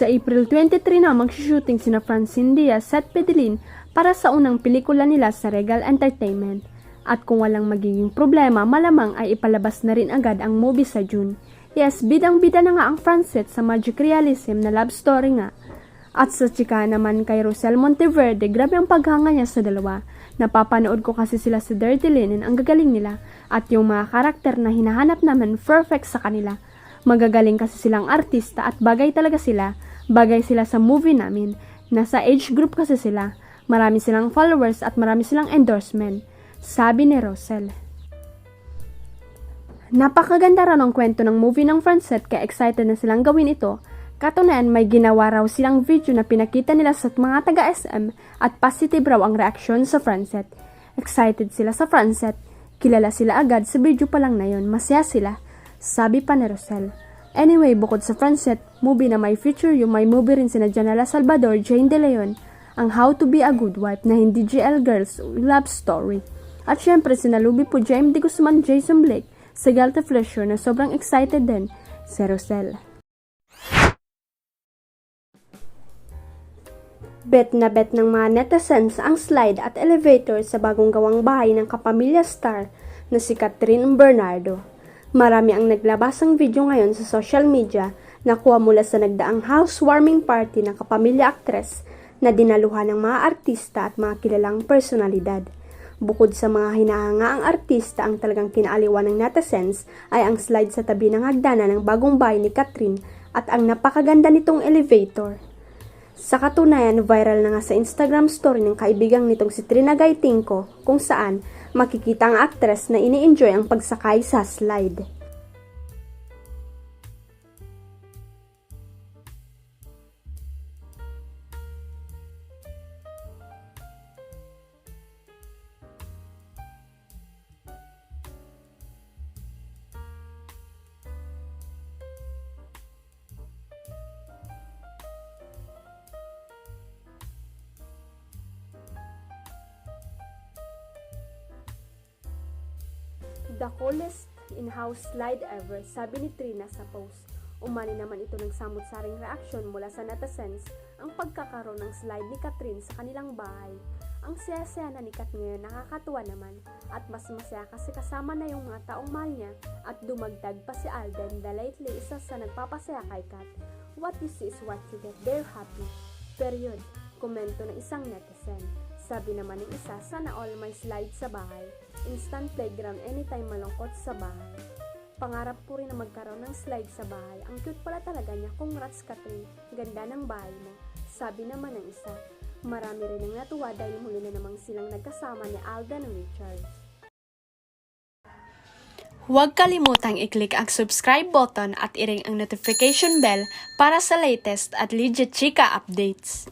Sa April 23 na mag-shooting sina Francine Diaz at Pedelin para sa unang pelikula nila sa Regal Entertainment. At kung walang magiging problema, malamang ay ipalabas na rin agad ang movie sa June. Yes, bidang-bida na nga ang Francet sa magic realism na love story nga. At sa chika naman kay Rosel Monteverde, grabe ang paghanga niya sa dalawa. Napapanood ko kasi sila sa Dirty Linen, ang gagaling nila. At yung mga karakter na hinahanap naman, perfect sa kanila. Magagaling kasi silang artista at bagay talaga sila. Bagay sila sa movie namin. Nasa age group kasi sila. Marami silang followers at marami silang endorsement. Sabi ni Rosel. Napakaganda raw ng kwento ng movie ng Francet kaya excited na silang gawin ito. Katunayan may ginawa raw silang video na pinakita nila sa mga taga-SM at positive raw ang reaksyon sa Francet. Excited sila sa Francet. Kilala sila agad sa video pa lang na yun. Masaya sila. Sabi pa ni Rosel. Anyway, bukod sa Francet, movie na may feature yung may movie rin sina Janela Salvador, Jane De Leon, ang How to be a Good Wife na hindi GL Girls Love Story. At syempre sina Luby po, Jaime De Guzman, Jason Blake, sa Guilty Pleasure na sobrang excited din si Rosel. Bet na bet ng mga netizens ang slide at elevator sa bagong gawang bahay ng kapamilya star na si Catherine Bernardo. Marami ang naglabas ng video ngayon sa social media na kuha mula sa nagdaang housewarming party ng kapamilya aktres na dinaluhan ng mga artista at mga kilalang personalidad. Bukod sa mga hinahanga ang artista, ang talagang kinaaliwan ng netizens ay ang slide sa tabi ng hagdanan ng bagong bahay ni Catherine at ang napakaganda nitong elevator. Sa katunayan, viral na nga sa Instagram story ng kaibigang nitong si Trina Gaytinco kung saan makikita ang aktres na ini-enjoy ang pagsakay sa slide. The coolest in-house slide ever, sabi ni Trina sa post. Umani naman ito ng samot-saring reaksyon mula sa netizens ang pagkakaroon ng slide ni Catherine sa kanilang bahay. Ang saya-saya na ni Kat ngayon, nakakatuwa naman at mas masaya kasi kasama na yung mga taong mahal niya at dumagdag pa si Alden na lately isa sa nagpapasaya kay Kat. What you see is what you get, they're happy. Period. Komento ng isang netizen. Sabi naman ng isa, sana all may slide sa bahay. Instant playground anytime malungkot sa bahay. Pangarap ko rin na magkaroon ng slide sa bahay. Ang cute pala talaga niya. Congrats Catherine, ganda ng bahay mo. Sabi naman ng isa. Marami rin ang natuwa dahil huli na namang silang nagkasama ni Alden Richards. Huwag kalimutang i-click ang subscribe button at i-ring ang notification bell para sa latest at legit chika updates.